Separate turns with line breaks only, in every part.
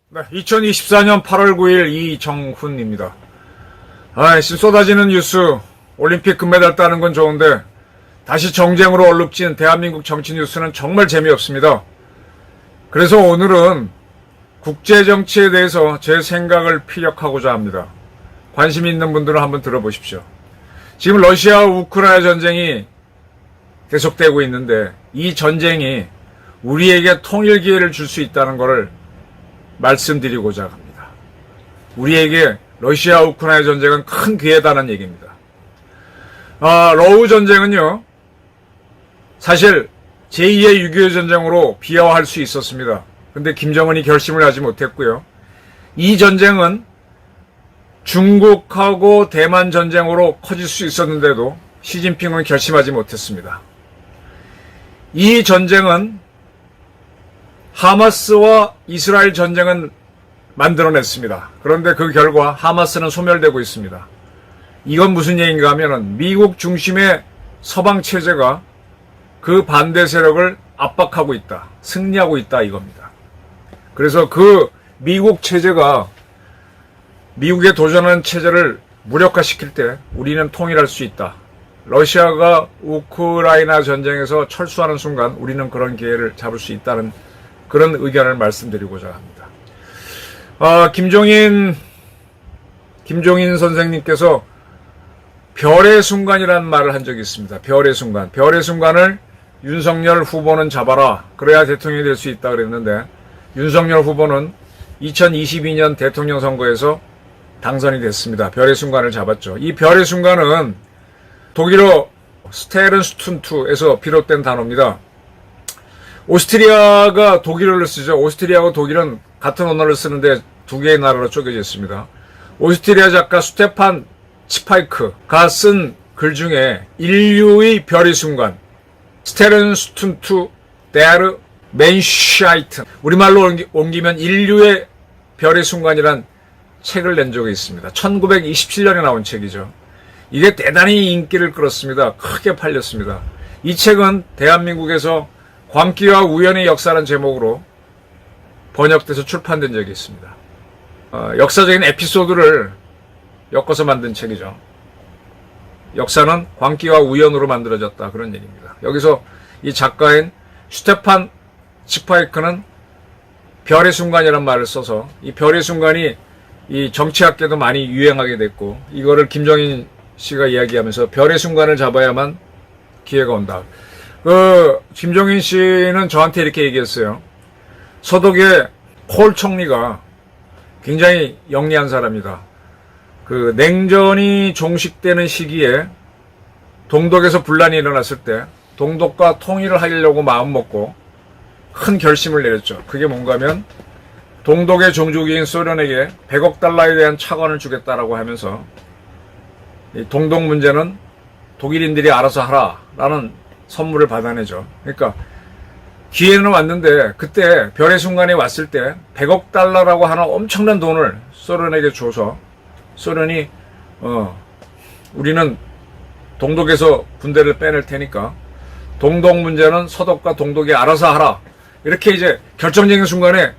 네, 2024년 8월 9일 이정훈입니다. 지금 쏟아지는 뉴스, 올림픽 금메달 따는 건 좋은데 다시 정쟁으로 얼룩진 대한민국 정치 뉴스는 정말 재미없습니다. 그래서 오늘은 국제정치에 대해서 제 생각을 피력하고자 합니다. 관심 있는 분들은 한번 들어보십시오. 지금 러시아 우크라이나 전쟁이 계속되고 있는데 이 전쟁이 우리에게 통일 기회를 줄 수 있다는 것을 말씀드리고자 합니다. 우리에게 러시아 우크라이나 전쟁은 큰 기회다는 얘기입니다. 러우 전쟁은요, 사실 제2의 6.25 전쟁으로 비하할 수 있었습니다. 근데 김정은이 결심을 하지 못했고요. 이 전쟁은 중국하고 대만 전쟁으로 커질 수 있었는데도 시진핑은 결심하지 못했습니다. 이 전쟁은 하마스와 이스라엘 전쟁은 만들어냈습니다. 그런데 그 결과 하마스는 소멸되고 있습니다. 이건 무슨 얘기인가 하면은 미국 중심의 서방 체제가 그 반대 세력을 압박하고 있다, 승리하고 있다 이겁니다. 그래서 그 미국 체제가 미국에 도전하는 체제를 무력화시킬 때 우리는 통일할 수 있다. 러시아가 우크라이나 전쟁에서 철수하는 순간 우리는 그런 기회를 잡을 수 있다는 그런 의견을 말씀드리고자 합니다. 김종인 선생님께서 별의 순간이라는 말을 한 적이 있습니다. 별의 순간. 별의 순간을 윤석열 후보는 잡아라. 그래야 대통령이 될 수 있다 그랬는데 윤석열 후보는 2022년 대통령 선거에서 당선이 됐습니다. 별의 순간을 잡았죠. 이 별의 순간은 독일어 스테른스툰투에서 비롯된 단어입니다. 오스트리아가 독일어를 쓰죠. 오스트리아하고 독일은 같은 언어를 쓰는데 두 개의 나라로 쪼개져 있습니다. 오스트리아 작가 스테판 치파이크가 쓴 글 중에 인류의 별의 순간, 스테른스툰투 데르 멘샤이튼, 우리말로 옮기면 인류의 별의 순간이란 책을 낸 적이 있습니다. 1927년에 나온 책이죠. 이게 대단히 인기를 끌었습니다. 크게 팔렸습니다. 이 책은 대한민국에서 광기와 우연의 역사라는 제목으로 번역돼서 출판된 적이 있습니다. 역사적인 에피소드를 엮어서 만든 책이죠. 역사는 광기와 우연으로 만들어졌다, 그런 얘기입니다. 여기서 이 작가인 슈테판 치파이크는 별의 순간이라는 말을 써서 이 별의 순간이 이 정치학계도 많이 유행하게 됐고, 이거를 김정인 씨가 이야기하면서 별의 순간을 잡아야만 기회가 온다. 김종인 씨는 저한테 이렇게 얘기했어요. 서독의 콜 총리가 굉장히 영리한 사람이다. 냉전이 종식되는 시기에 동독에서 분란이 일어났을 때 동독과 통일을 하려고 마음먹고 큰 결심을 내렸죠. 그게 뭔가 하면 동독의 종주국인 소련에게 100억 달러에 대한 차관을 주겠다라고 하면서 이 동독 문제는 독일인들이 알아서 하라라는 선물을 받아내죠. 그러니까 기회는 왔는데 그때 별의 순간에 왔을 때 100억 달러라고 하는 엄청난 돈을 소련에게 줘서 소련이 우리는 동독에서 군대를 빼낼 테니까 동독 문제는 서독과 동독이 알아서 하라. 이렇게 이제 결정적인 순간에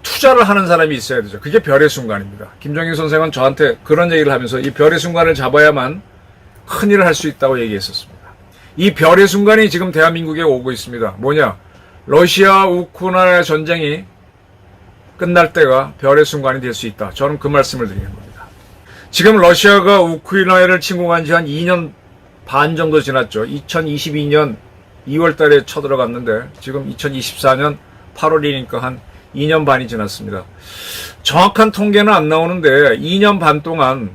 투자를 하는 사람이 있어야 되죠. 그게 별의 순간입니다. 김정인 선생은 저한테 그런 얘기를 하면서 이 별의 순간을 잡아야만 큰일을 할 수 있다고 얘기했었습니다. 이 별의 순간이 지금 대한민국에 오고 있습니다. 뭐냐? 러시아 우크라이나 전쟁이 끝날 때가 별의 순간이 될 수 있다. 저는 그 말씀을 드리는 겁니다. 지금 러시아가 우크라이나를 침공한 지 한 2년 반 정도 지났죠. 2022년 2월 달에 쳐들어갔는데 지금 2024년 8월이니까 한 2년 반이 지났습니다. 정확한 통계는 안 나오는데 2년 반 동안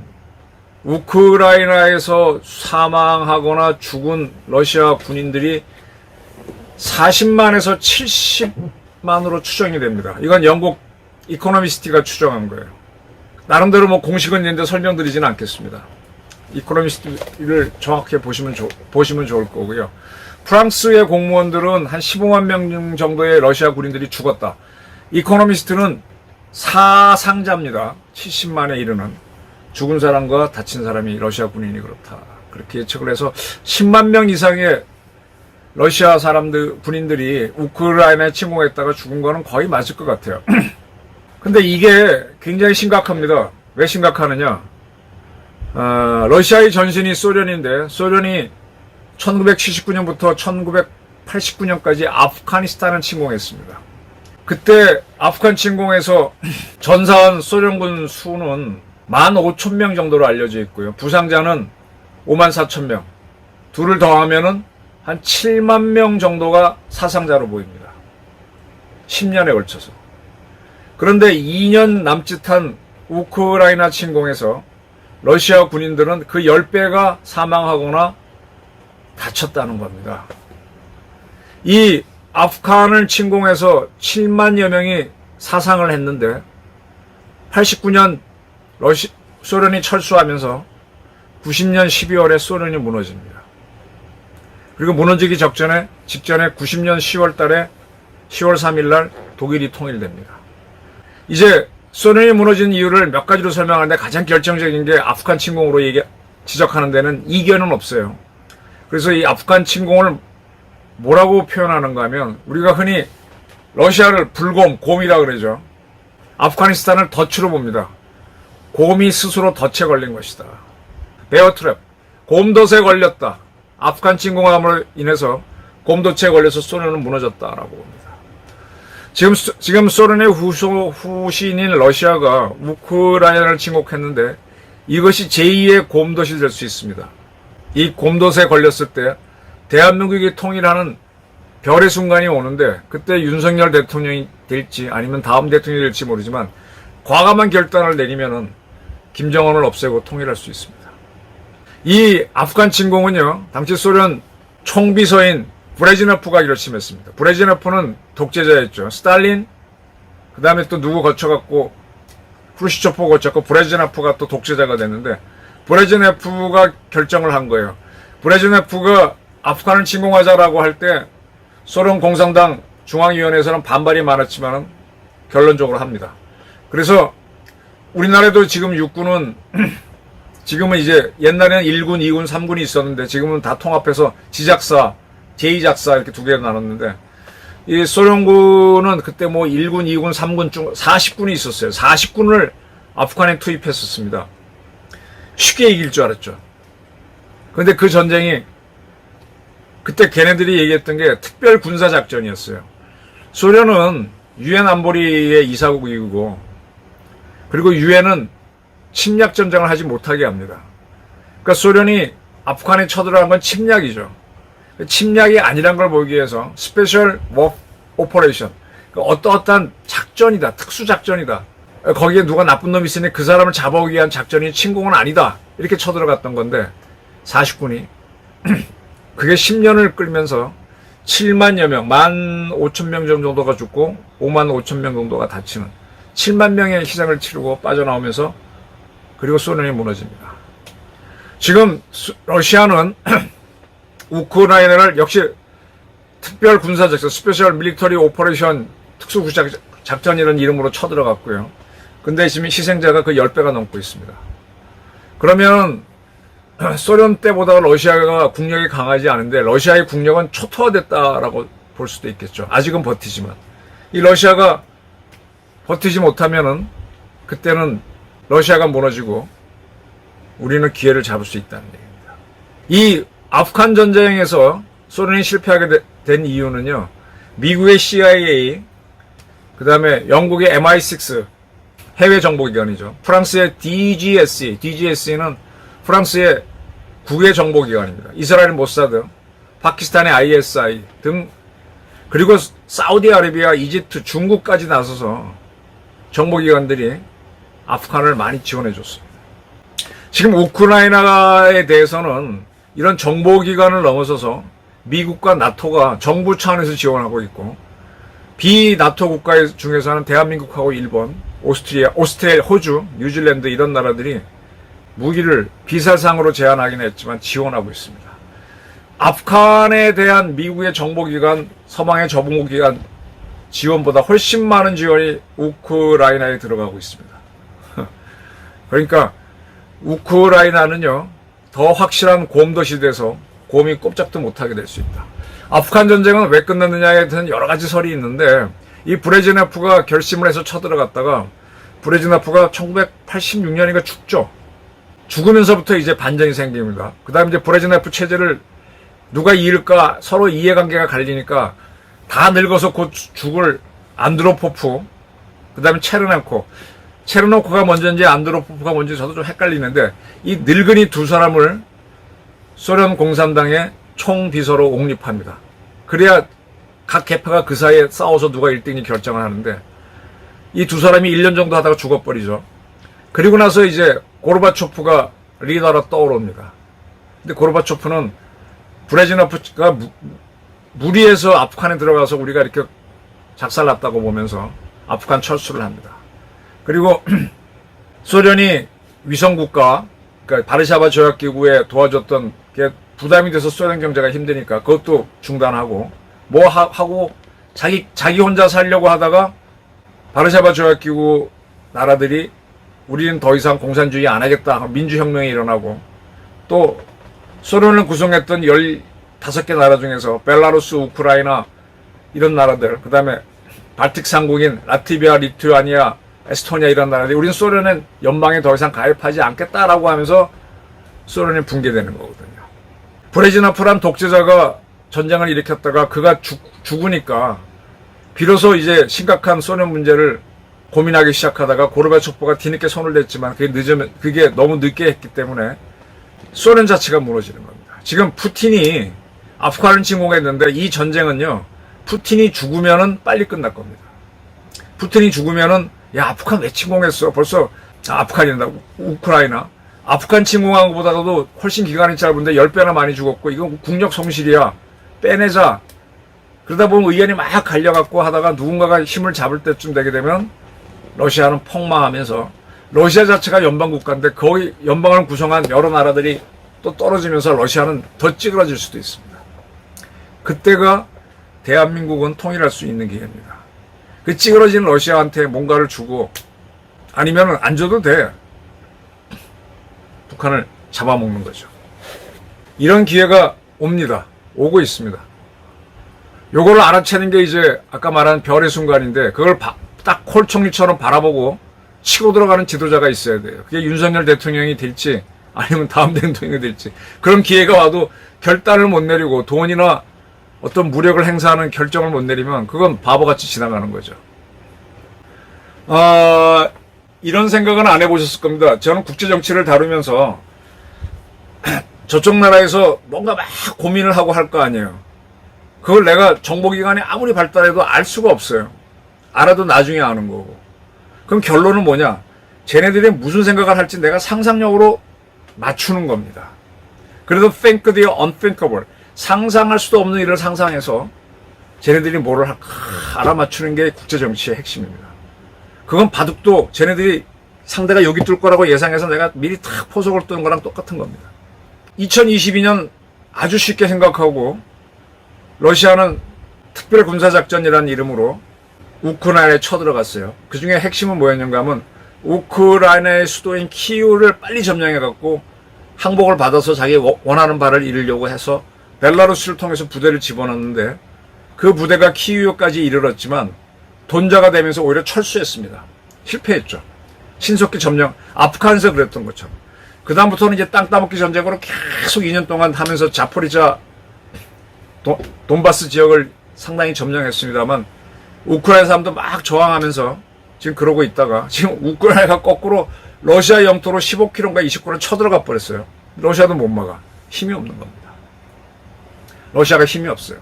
우크라이나에서 사망하거나 죽은 러시아 군인들이 40만에서 70만으로 추정이 됩니다. 이건 영국 이코노미스트가 추정한 거예요. 나름대로 공식은 있는데 설명드리지는 않겠습니다. 이코노미스트를 정확히 보시면 좋을 거고요. 프랑스의 공무원들은 한 15만 명 정도의 러시아 군인들이 죽었다. 이코노미스트는 사상자입니다. 70만에 이르는. 죽은 사람과 다친 사람이 러시아 군인이 그렇다. 그렇게 예측을 해서 10만 명 이상의 러시아 사람들, 군인들이 우크라이나에 침공했다가 죽은 거는 거의 맞을 것 같아요. 근데 이게 굉장히 심각합니다. 왜 심각하느냐? 러시아의 전신이 소련인데, 소련이 1979년부터 1989년까지 아프가니스탄을 침공했습니다. 그때 아프간 침공에서 전사한 소련군 수는 15,000명 정도로 알려져 있고요. 부상자는 54,000명. 둘을 더하면은 한 7만 명 정도가 사상자로 보입니다. 10년에 걸쳐서. 그런데 2년 남짓한 우크라이나 침공에서 러시아 군인들은 그 10배가 사망하거나 다쳤다는 겁니다. 이 아프간을 침공해서 7만여 명이 사상을 했는데 89년 소련이 철수하면서 90년 12월에 소련이 무너집니다. 그리고 무너지기 직전에 90년 10월 달에 10월 3일 날 독일이 통일됩니다. 이제 소련이 무너진 이유를 몇 가지로 설명하는데 가장 결정적인 게 아프간 침공으로 지적하는 데는 이견은 없어요. 그래서 이 아프간 침공을 뭐라고 표현하는가 하면 우리가 흔히 러시아를 불곰, 곰이라 그러죠. 아프가니스탄을 덫으로 봅니다. 곰이 스스로 덫에 걸린 것이다. 베어트랩, 곰덫에 걸렸다. 아프간 침공함으로 인해서 곰덫에 걸려서 소련은 무너졌다라고 봅니다. 지금 소련의 후신인 러시아가 우크라이나를 침공했는데 이것이 제2의 곰덫이 될 수 있습니다. 이 곰덫에 걸렸을 때 대한민국이 통일하는 별의 순간이 오는데 그때 윤석열 대통령이 될지 아니면 다음 대통령이 될지 모르지만 과감한 결단을 내리면은 김정은을 없애고 통일할 수 있습니다. 이 아프간 침공은요, 당시 소련 총비서인 브레즈네프가 결심했습니다. 브레즈네프는 독재자였죠. 스탈린, 그 다음에 또 누구 거쳐갖고 크루시초프 거쳤고 브레즈네프가 또 독재자가 됐는데 브레즈네프가 결정을 한 거예요. 브레즈네프가 아프간을 침공하자라고 할 때 소련 공산당 중앙위원회에서는 반발이 많았지만 결론적으로 합니다. 그래서 우리나라도 지금 육군은 지금은 이제 옛날에는 1군, 2군, 3군이 있었는데 지금은 다 통합해서 지작사, 제2작사 이렇게 두 개로 나눴는데 이 소련군은 그때 뭐 1군, 2군, 3군 중 40군이 있었어요. 40군을 아프간에 투입했었습니다. 쉽게 이길 줄 알았죠. 그런데 그 전쟁이 그때 걔네들이 얘기했던 게 특별 군사작전이었어요. 소련은 유엔 안보리의 이사국이고 그리고 유엔은 침략 전쟁을 하지 못하게 합니다. 그러니까 소련이 아프간에 쳐들어간 건 침략이죠. 침략이 아니란 걸 보기 위해서 스페셜 워크 오퍼레이션, 어떠한 작전이다, 특수작전이다. 거기에 누가 나쁜 놈이 있으니 그 사람을 잡아오기 위한 작전이 침공은 아니다. 이렇게 쳐들어갔던 건데 40군이 그게 10년을 끌면서 7만여 명, 15,000명 정도가 죽고 55,000명 정도가 다치는 7만 명의 희생을 치르고 빠져나오면서 그리고 소련이 무너집니다. 지금 러시아는 우크라이나를 역시 특별 군사작전, 스페셜 밀리터리 오퍼레이션 특수작전이라는 이름으로 쳐들어갔고요. 근데 지금 희생자가 그 10배가 넘고 있습니다. 그러면 소련 때보다 러시아가 국력이 강하지 않은데 러시아의 국력은 초토화됐다라고 볼 수도 있겠죠. 아직은 버티지만. 이 러시아가 버티지 못하면은 그때는 러시아가 무너지고 우리는 기회를 잡을 수 있다는 얘기입니다. 이 아프간 전쟁에서 소련이 실패하게 된 이유는요. 미국의 CIA, 그 다음에 영국의 MI6 해외 정보기관이죠. 프랑스의 DGSE는 프랑스의 국외 정보기관입니다. 이스라엘 모사드, 파키스탄의 ISI 등 그리고 사우디아라비아, 이집트, 중국까지 나서서 정보기관들이 아프간을 많이 지원해줬습니다. 지금 우크라이나에 대해서는 이런 정보기관을 넘어서서 미국과 나토가 정부 차원에서 지원하고 있고 비나토 국가 중에서는 대한민국하고 일본, 오스트리아, 호주, 뉴질랜드 이런 나라들이 무기를 비살상으로 제한하긴 했지만 지원하고 있습니다. 아프간에 대한 미국의 정보기관, 서방의 정보기관 지원보다 훨씬 많은 지원이 우크라이나에 들어가고 있습니다. 그러니까 우크라이나는요, 더 확실한 곰덫이 돼서 곰이 꼼짝도 못하게 될 수 있다. 아프간 전쟁은 왜 끝났느냐에 대한 여러 가지 설이 있는데, 이 브레즈네프가 결심을 해서 쳐들어갔다가 브레즈네프가 1986년인가 죽죠. 죽으면서부터 이제 반전이 생깁니다. 그 다음에 이제 브레즈네프 체제를 누가 이을까 서로 이해관계가 갈리니까 다 늙어서 곧 죽을 안드로포프, 그 다음에 체르노코가 먼저인지 안드로포프가 먼저인지 저도 좀 헷갈리는데, 이 늙은이 두 사람을 소련 공산당의 총비서로 옹립합니다. 그래야 각 계파가 그 사이에 싸워서 누가 1등이 결정을 하는데, 이 두 사람이 1년 정도 하다가 죽어버리죠. 그리고 나서 이제 고르바초프가 리더로 떠오릅니다. 근데 고르바초프는 브레즈네프가 무리해서 아프간에 들어가서 우리가 이렇게 작살났다고 보면서 아프간 철수를 합니다. 그리고 소련이 위성국가, 그러니까 바르샤바 조약기구에 도와줬던 게 부담이 돼서 소련 경제가 힘드니까 그것도 중단하고 뭐 하고 자기 혼자 살려고 하다가 바르샤바 조약기구 나라들이 우리는 더 이상 공산주의 안 하겠다, 민주혁명이 일어나고, 또 소련을 구성했던 15개 나라 중에서 벨라루스, 우크라이나 이런 나라들, 그 다음에 발틱 상국인 라트비아, 리투아니아, 에스토니아 이런 나라들이 우리는 소련의 연방에 더 이상 가입하지 않겠다라고 하면서 소련이 붕괴되는 거거든요. 브레즈네프란 독재자가 전쟁을 일으켰다가 그가 죽으니까 비로소 이제 심각한 소련 문제를 고민하기 시작하다가 고르바초프가 뒤늦게 손을 댔지만 그게 너무 늦게 했기 때문에 소련 자체가 무너지는 겁니다. 지금 푸틴이 아프간을 침공했는데 이 전쟁은요, 푸틴이 죽으면은 빨리 끝날 겁니다. 푸틴이 죽으면은 야, 아프간 왜 침공했어? 벌써 아프간이란다. 우크라이나. 아프간 침공한 것보다도 훨씬 기간이 짧은데 10배나 많이 죽었고 이건 국력 성실이야. 빼내자. 그러다 보면 의견이 막 갈려갖고 하다가 누군가가 힘을 잡을 때쯤 되게 되면 러시아는 폭망하면서, 러시아 자체가 연방국가인데 거의 연방을 구성한 여러 나라들이 또 떨어지면서 러시아는 더 찌그러질 수도 있습니다. 그때가 대한민국은 통일할 수 있는 기회입니다. 그 찌그러진 러시아한테 뭔가를 주고, 아니면 안 줘도 돼. 북한을 잡아먹는 거죠. 이런 기회가 옵니다. 오고 있습니다. 요걸 알아채는 게 이제 아까 말한 별의 순간인데, 그걸 딱 콜총리처럼 바라보고 치고 들어가는 지도자가 있어야 돼요. 그게 윤석열 대통령이 될지 아니면 다음 대통령이 될지. 그런 기회가 와도 결단을 못 내리고 돈이나 어떤 무력을 행사하는 결정을 못 내리면 그건 바보같이 지나가는 거죠. 이런 생각은 안 해보셨을 겁니다. 저는 국제정치를 다루면서 저쪽 나라에서 뭔가 막 고민을 하고 할 거 아니에요. 그걸 내가 정보기관이 아무리 발달해도 알 수가 없어요. 알아도 나중에 아는 거고. 그럼 결론은 뭐냐? 쟤네들이 무슨 생각을 할지 내가 상상력으로 맞추는 겁니다. 그래도 think the unthinkable. 상상할 수도 없는 일을 상상해서 쟤네들이 뭐를 할까 알아맞추는 게 국제정치의 핵심입니다. 그건 바둑도 쟤네들이 상대가 여기 뚫을 거라고 예상해서 내가 미리 탁 포석을 뜨는 거랑 똑같은 겁니다. 2022년 아주 쉽게 생각하고, 러시아는 특별군사작전이라는 이름으로 우크라이나에 쳐들어갔어요. 그 중에 핵심은 뭐였는가 하면 우크라이나의 수도인 키이우를 빨리 점령해갖고 항복을 받아서 자기 원하는 바를 이루려고 해서 벨라루스를 통해서 부대를 집어넣는데, 그 부대가 키이우까지 이르렀지만 돈자가 되면서 오히려 철수했습니다. 실패했죠. 신속히 점령, 아프간에서 그랬던 것처럼. 그 다음부터는 이제 땅 따먹기 전쟁으로 계속 2년 동안 하면서 자포리자 돈바스 지역을 상당히 점령했습니다만, 우크라이나 사람도 막 저항하면서 지금 그러고 있다가 지금 우크라이나가 거꾸로 러시아 영토로 15km인가 20km 쳐들어가 버렸어요. 러시아도 못 막아. 힘이 없는 겁니다. 러시아가 힘이 없어요.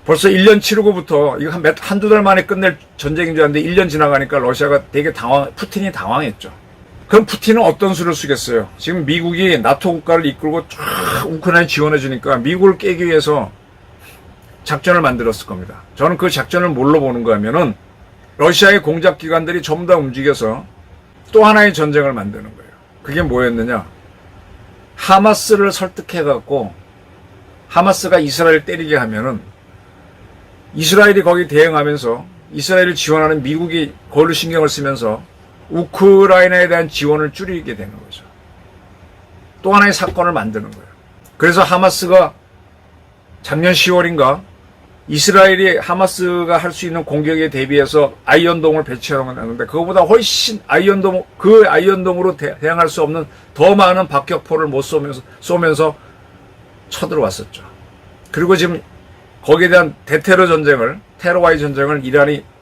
벌써 1년 치르고부터 이거 한두 달 만에 끝낼 전쟁인 줄 알았는데 1년 지나가니까 러시아가 되게 푸틴이 당황했죠. 그럼 푸틴은 어떤 수를 쓰겠어요? 지금 미국이 나토 국가를 이끌고 쫙 우크라이나에 지원해 주니까 미국을 깨기 위해서 작전을 만들었을 겁니다. 저는 그 작전을 뭘로 보는 거 하면은 러시아의 공작기관들이 전부 다 움직여서 또 하나의 전쟁을 만드는 거예요. 그게 뭐였느냐? 하마스를 설득해갖고 하마스가 이스라엘을 때리게 하면은 이스라엘이 거기 대응하면서 이스라엘을 지원하는 미국이 그걸로 신경을 쓰면서 우크라이나에 대한 지원을 줄이게 되는 거죠. 또 하나의 사건을 만드는 거예요. 그래서 하마스가 작년 10월인가 이스라엘이 하마스가 할 수 있는 공격에 대비해서 아이언돔을 배치하는데 그거보다 훨씬 그 아이언돔으로 대항할 수 없는 더 많은 박격포를 못 쏘면서 쳐들어왔었죠. 그리고 지금 거기에 대한 대테러 전쟁을, 테러와의 전쟁을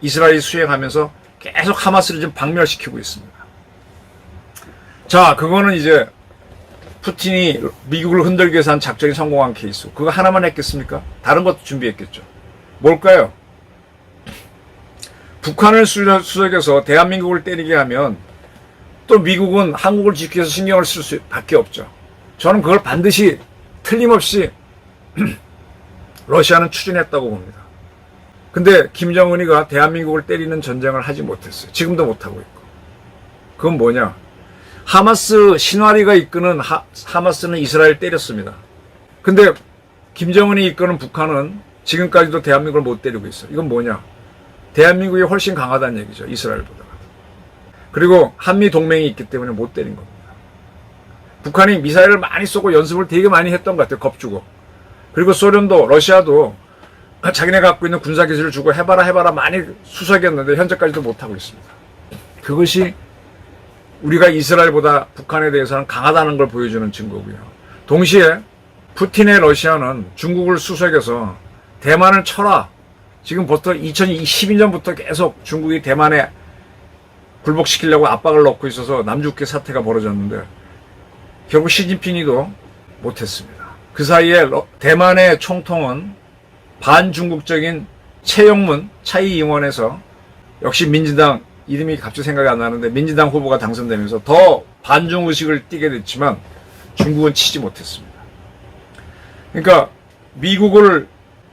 이스라엘이 수행하면서 계속 하마스를 지금 박멸시키고 있습니다. 자, 그거는 이제 푸틴이 미국을 흔들기 위해서 한 작전이 성공한 케이스. 그거 하나만 했겠습니까? 다른 것도 준비했겠죠. 뭘까요? 북한을 수색해서 대한민국을 때리게 하면 또 미국은 한국을 지키기 위해서 신경을 쓸 수밖에 없죠. 저는 그걸 반드시 틀림없이 러시아는 추진했다고 봅니다. 근데 김정은이가 대한민국을 때리는 전쟁을 하지 못했어요. 지금도 못하고 있고. 그건 뭐냐? 하마스 신화리가 이끄는 하마스는 이스라엘 때렸습니다. 근데 김정은이 이끄는 북한은 지금까지도 대한민국을 못 때리고 있어요. 이건 뭐냐? 대한민국이 훨씬 강하다는 얘기죠. 이스라엘보다. 그리고 한미 동맹이 있기 때문에 못 때린 겁니다. 북한이 미사일을 많이 쏘고 연습을 되게 많이 했던 것 같아요. 겁주고. 그리고 소련도 러시아도 자기네 갖고 있는 군사기술을 주고 해봐라 많이 수색했는데 현재까지도 못하고 있습니다. 그것이 우리가 이스라엘보다 북한에 대해서는 강하다는 걸 보여주는 증거고요. 동시에 푸틴의 러시아는 중국을 수색해서 대만을 쳐라. 지금부터 2012년부터 계속 중국이 대만에 굴복시키려고 압박을 넣고 있어서 남중국해 사태가 벌어졌는데 결국 시진핑이도 못했습니다. 그 사이에 대만의 총통은 반중국적인 최영문, 차이잉원에서 역시 민주당 이름이 갑자기 생각이 안 나는데 민주당 후보가 당선되면서 더 반중의식을 띠게 됐지만 중국은 치지 못했습니다. 그러니까 미국을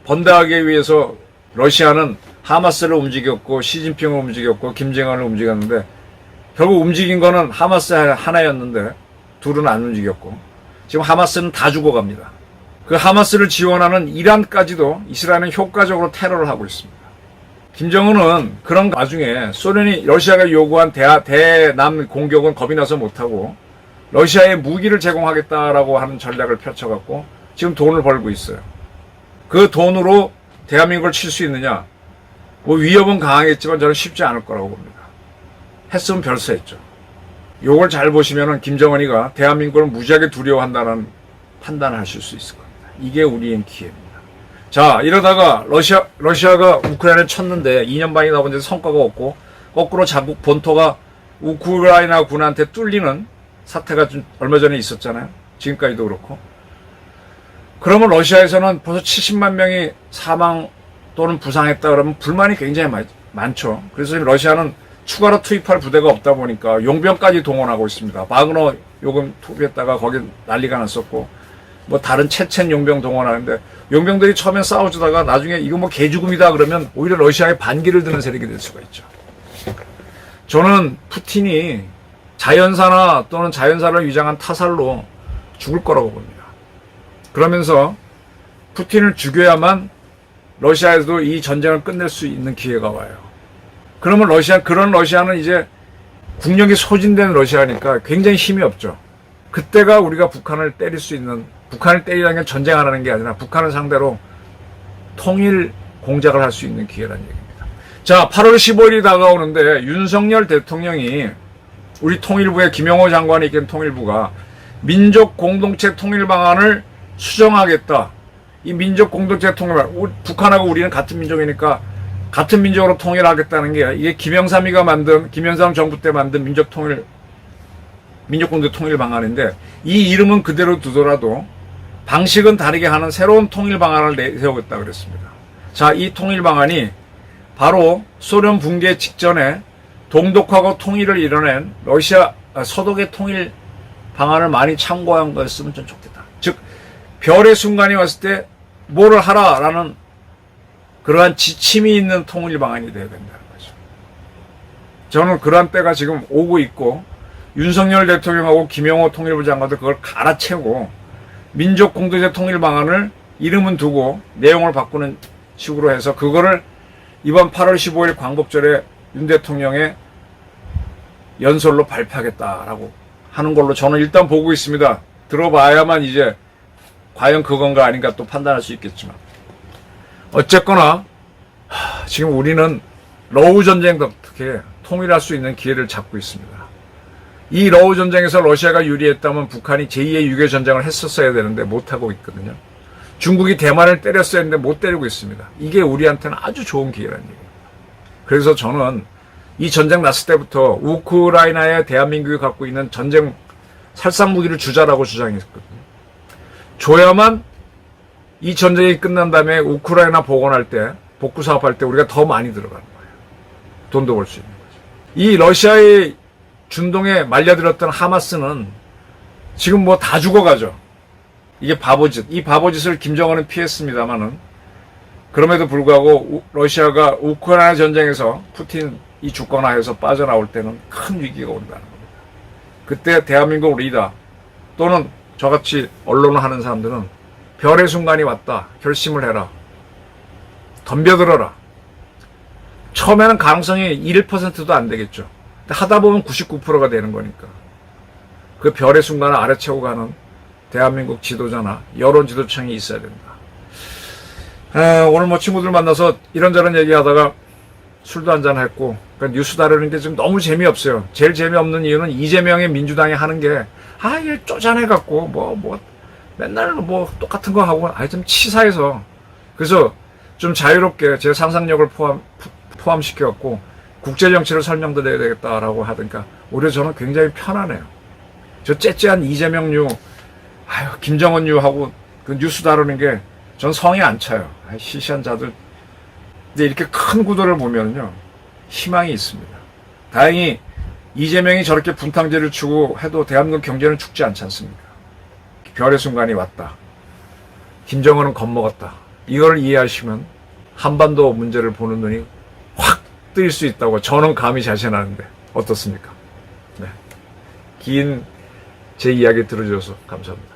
번다하기 위해서 러시아는 하마스를 움직였고 시진핑을 움직였고 김정은을 움직였는데 결국 움직인 거는 하마스 하나였는데 둘은 안 움직였고 지금 하마스는 다 죽어갑니다. 그 하마스를 지원하는 이란까지도 이스라엘은 효과적으로 테러를 하고 있습니다. 김정은은 그런 와중에 소련이 러시아가 요구한 대남 공격은 겁이 나서 못하고 러시아에 무기를 제공하겠다라고 하는 전략을 펼쳐갖고 지금 돈을 벌고 있어요. 그 돈으로 대한민국을 칠 수 있느냐? 뭐 위협은 강하겠지만 저는 쉽지 않을 거라고 봅니다. 했으면 별세했죠. 요걸 잘 보시면은 김정은이가 대한민국을 무지하게 두려워한다는 판단을 하실 수 있을 겁니다. 이게 우리의 기회입니다. 자, 이러다가 러시아가 우크라이나를 쳤는데 2년 반이 넘었는데 성과가 없고 거꾸로 자국 본토가 우크라이나 군한테 뚫리는 사태가 좀 얼마 전에 있었잖아요. 지금까지도 그렇고. 그러면 러시아에서는 벌써 70만 명이 사망 또는 부상했다 그러면 불만이 굉장히 많죠. 그래서 러시아는 추가로 투입할 부대가 없다 보니까 용병까지 동원하고 있습니다. 바그너 요금 투입했다가 거기 난리가 났었고 뭐 다른 체첸 용병 동원하는데 용병들이 처음엔 싸워주다가 나중에 이거 뭐 개죽음이다 그러면 오히려 러시아에 반기를 드는 세력이 될 수가 있죠. 저는 푸틴이 자연사나 또는 자연사를 위장한 타살로 죽을 거라고 봅니다. 그러면서 푸틴을 죽여야만 러시아에도 이 전쟁을 끝낼 수 있는 기회가 와요. 그러면 그런 러시아는 이제 국력이 소진된 러시아니까 굉장히 힘이 없죠. 그때가 우리가 북한을 때릴 수 있는, 북한을 때리라는 게 전쟁하라는 게 아니라 북한을 상대로 통일 공작을 할 수 있는 기회라는 얘기입니다. 자, 8월 15일이 다가오는데 윤석열 대통령이 우리 통일부의 김영호 장관이 이끈 통일부가 민족 공동체 통일 방안을 수정하겠다. 이 민족 공동체 통일 방안, 북한하고 우리는 같은 민족이니까 같은 민족으로 통일하겠다는 게 이게 김영삼 정부 때 만든 민족 공동체 통일 방안인데 이 이름은 그대로 두더라도 방식은 다르게 하는 새로운 통일 방안을 내세우겠다 그랬습니다. 자, 이 통일 방안이 바로 소련 붕괴 직전에 동독하고 통일을 이뤄낸 서독의 통일 방안을 많이 참고한 거였으면 좀 좋겠다. 즉, 별의 순간이 왔을 때 뭐를 하라라는 그러한 지침이 있는 통일 방안이 되어야 된다는 거죠. 저는 그러한 때가 지금 오고 있고 윤석열 대통령하고 김영호 통일부 장관도 그걸 갈아채고 민족 공동체 통일 방안을 이름은 두고 내용을 바꾸는 식으로 해서 그거를 이번 8월 15일 광복절에 윤 대통령의 연설로 발표하겠다라고 하는 걸로 저는 일단 보고 있습니다. 들어봐야만 이제 과연 그건가 아닌가 또 판단할 수 있겠지만 어쨌거나 지금 우리는 러우 전쟁 덕택에 통일할 수 있는 기회를 잡고 있습니다. 이 러우 전쟁에서 러시아가 유리했다면 북한이 제2의 유교 전쟁을 했었어야 되는데 못하고 있거든요. 중국이 대만을 때렸어야 했는데 못 때리고 있습니다. 이게 우리한테는 아주 좋은 기회라는 얘기예요. 그래서 저는 이 전쟁 났을 때부터 우크라이나에 대한민국이 갖고 있는 전쟁 살상무기를 주자라고 주장했거든요. 줘야만 이 전쟁이 끝난 다음에 우크라이나 복원할 때, 복구 사업할 때 우리가 더 많이 들어가는 거예요. 돈도 벌 수 있는 거죠. 이 러시아의 준동에 말려들었던 하마스는 지금 뭐 다 죽어가죠. 이게 바보짓. 이 바보짓을 김정은은 피했습니다만은 그럼에도 불구하고 러시아가 우크라이나 전쟁에서 푸틴이 죽거나 해서 빠져나올 때는 큰 위기가 온다는 겁니다. 그때 대한민국 리더 또는 저같이 언론을 하는 사람들은 별의 순간이 왔다. 결심을 해라. 덤벼들어라. 처음에는 가능성이 1%도 안 되겠죠. 근데 하다 보면 99%가 되는 거니까. 그 별의 순간을 아래채고 가는 대한민국 지도자나 여론 지도층이 있어야 된다. 오늘 뭐 친구들 만나서 이런저런 얘기하다가 술도 한잔 했고, 그러니까 뉴스 다루는 게 지금 너무 재미없어요. 제일 재미없는 이유는 이재명의 민주당이 하는 게, 얘 쪼잔해갖고, 맨날 똑같은 거 하고, 좀 치사해서. 그래서 좀 자유롭게 제 상상력을 포함시켜갖고, 국제정치를 설명드려야 되겠다라고 하니까, 오히려 저는 굉장히 편하네요. 저 째째한 이재명류, 김정은류하고 그 뉴스 다루는 게 전 성이 안 차요. 시시한 자들. 근데 이렇게 큰 구도를 보면요, 희망이 있습니다. 다행히 이재명이 저렇게 분탕질을 치고 해도 대한민국 경제는 죽지 않지 않습니까? 별의 순간이 왔다. 김정은은 겁먹었다. 이걸 이해하시면 한반도 문제를 보는 눈이 확 뜨일 수 있다고 저는 감히 자신하는데 어떻습니까? 네. 긴 제 이야기 들어주셔서 감사합니다.